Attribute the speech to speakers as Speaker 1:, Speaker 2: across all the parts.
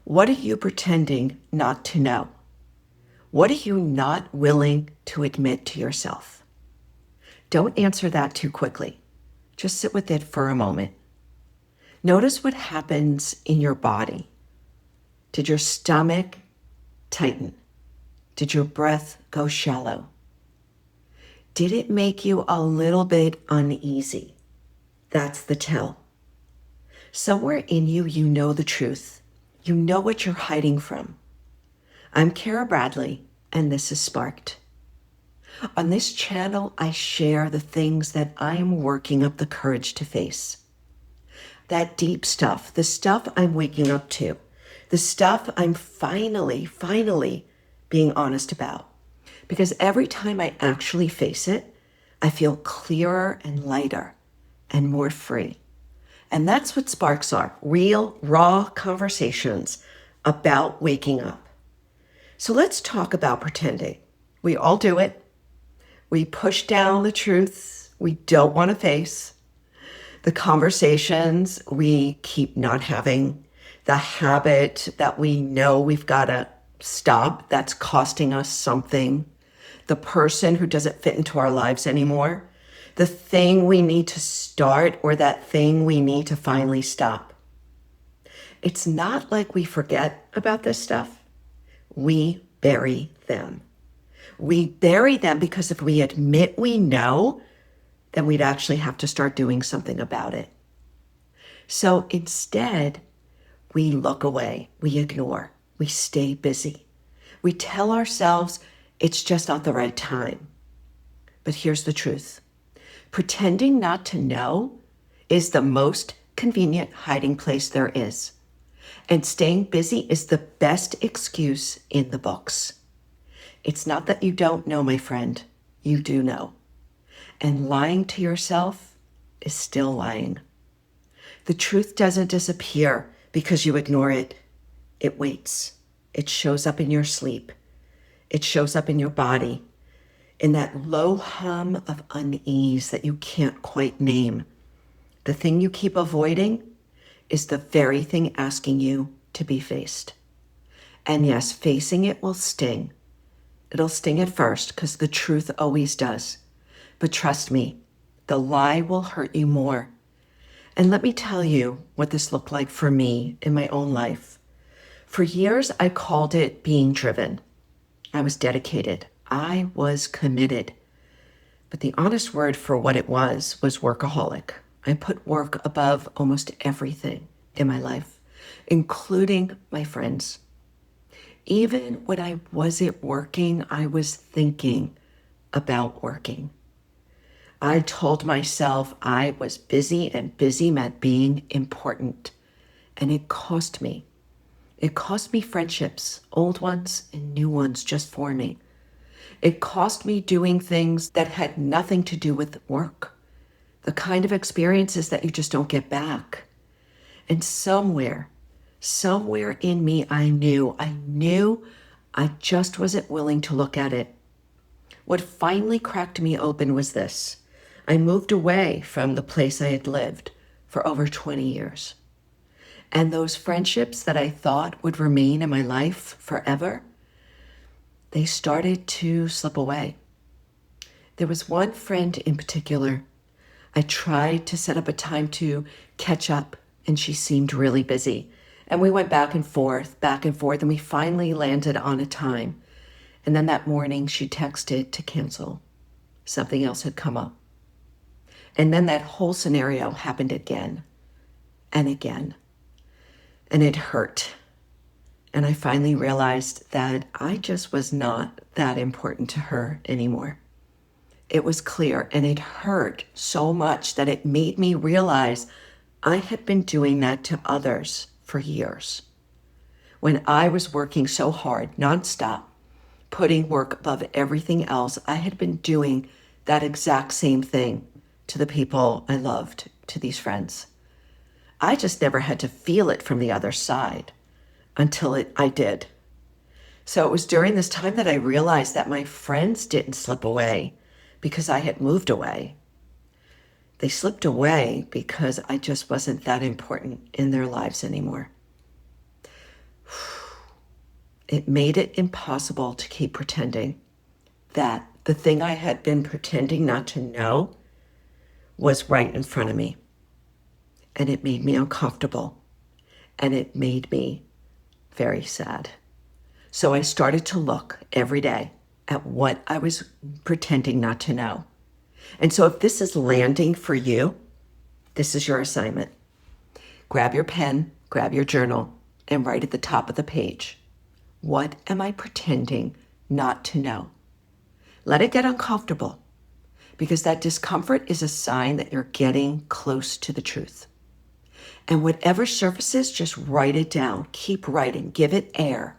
Speaker 1: What are you pretending not to know? What are you not willing to admit to yourself? Don't answer that too quickly. Just sit with it for a moment. Notice what happens in your body. Did your stomach tighten? Did your breath go shallow? Did it make you a little bit uneasy? That's the tell. Somewhere in you, you know the truth. You know what you're hiding from. I'm Cara Bradley, and this is Sparked. On this channel, I share the things that I am working up the courage to face. That deep stuff, the stuff I'm waking up to, the stuff I'm finally being honest about. Because every time I actually face it, I feel clearer and lighter and more free. And that's what sparks are, real, raw conversations about waking up. So let's talk about pretending. We all do it. We push down the truths we don't want to face, the conversations we keep not having, the habit that we know we've got to stop that's costing us something, the person who doesn't fit into our lives anymore, the thing we need to start or that thing we need to finally stop. It's not like we forget about this stuff. We bury them. We bury them because if we admit we know, then we'd actually have to start doing something about it. So instead, we look away, we ignore, we stay busy. We tell ourselves it's just not the right time. But here's the truth. Pretending not to know is the most convenient hiding place there is. And staying busy is the best excuse in the books. It's not that you don't know, my friend. You do know. And lying to yourself is still lying. The truth doesn't disappear because you ignore it. It waits. It shows up in your sleep. It shows up in your body, in that low hum of unease that you can't quite name. The thing you keep avoiding is the very thing asking you to be faced. And yes, facing it will sting. It'll sting at first because the truth always does. But trust me, the lie will hurt you more. And let me tell you what this looked like for me in my own life. For years, I called it being driven. I was dedicated. I was committed. But the honest word for what it was workaholic. I put work above almost everything in my life, including my friends. Even when I wasn't working, I was thinking about working. I told myself I was busy and busy meant being important. And it cost me. It cost me friendships, old ones and new ones just for me. It cost me doing things that had nothing to do with work. The kind of experiences that you just don't get back. And somewhere in me, I knew I just wasn't willing to look at it. What finally cracked me open was this. I moved away from the place I had lived for over 20 years. And those friendships that I thought would remain in my life forever, they started to slip away. There was one friend in particular. I tried to set up a time to catch up, and she seemed really busy. And we went back and forth, and we finally landed on a time. And then that morning, she texted to cancel. Something else had come up. And then that whole scenario happened again and again. And it hurt. And I finally realized that I just was not that important to her anymore. It was clear, and it hurt so much that it made me realize I had been doing that to others for years. When I was working so hard, nonstop, putting work above everything else, I had been doing that exact same thing to the people I loved, to these friends. I just never had to feel it from the other side until I did. So it was during this time that I realized that my friends didn't slip away because I had moved away. They slipped away because I just wasn't that important in their lives anymore. It made it impossible to keep pretending that the thing I had been pretending not to know was right in front of me. And it made me uncomfortable. And it made me very sad. So I started to look every day at what I was pretending not to know. And so if this is landing for you, this is your assignment. Grab your pen, grab your journal, and write at the top of the page, what am I pretending not to know? Let it get uncomfortable, because that discomfort is a sign that you're getting close to the truth. And whatever surfaces, just write it down. Keep writing. Give it air.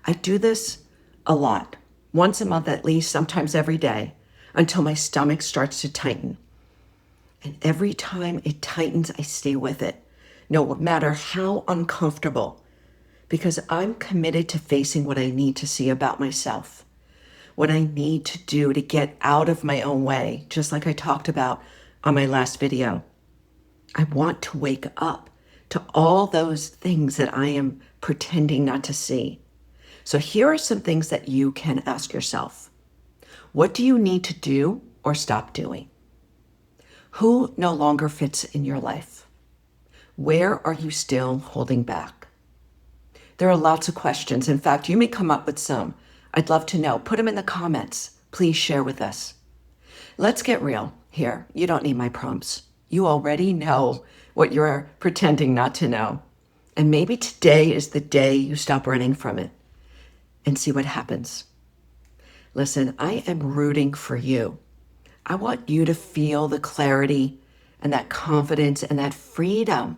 Speaker 1: I do this a lot, once a month at least, sometimes every day, until my stomach starts to tighten. And every time it tightens, I stay with it, no matter how uncomfortable, because I'm committed to facing what I need to see about myself, what I need to do to get out of my own way, just like I talked about on my last video. I want to wake up to all those things that I am pretending not to see. So here are some things that you can ask yourself. What do you need to do or stop doing? Who no longer fits in your life? Where are you still holding back? There are lots of questions. In fact, you may come up with some. I'd love to know. Put them in the comments. Please share with us. Let's get real here. You don't need my prompts. You already know what you're pretending not to know. And maybe today is the day you stop running from it and see what happens. Listen, I am rooting for you. I want you to feel the clarity and that confidence and that freedom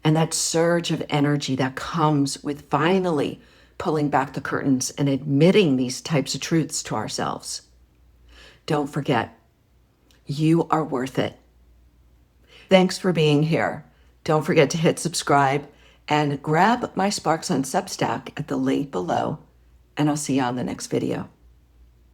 Speaker 1: and that surge of energy that comes with finally pulling back the curtains and admitting these types of truths to ourselves. Don't forget, you are worth it. Thanks for being here. Don't forget to hit subscribe and grab my Sparks on Substack at the link below, and I'll see you on the next video.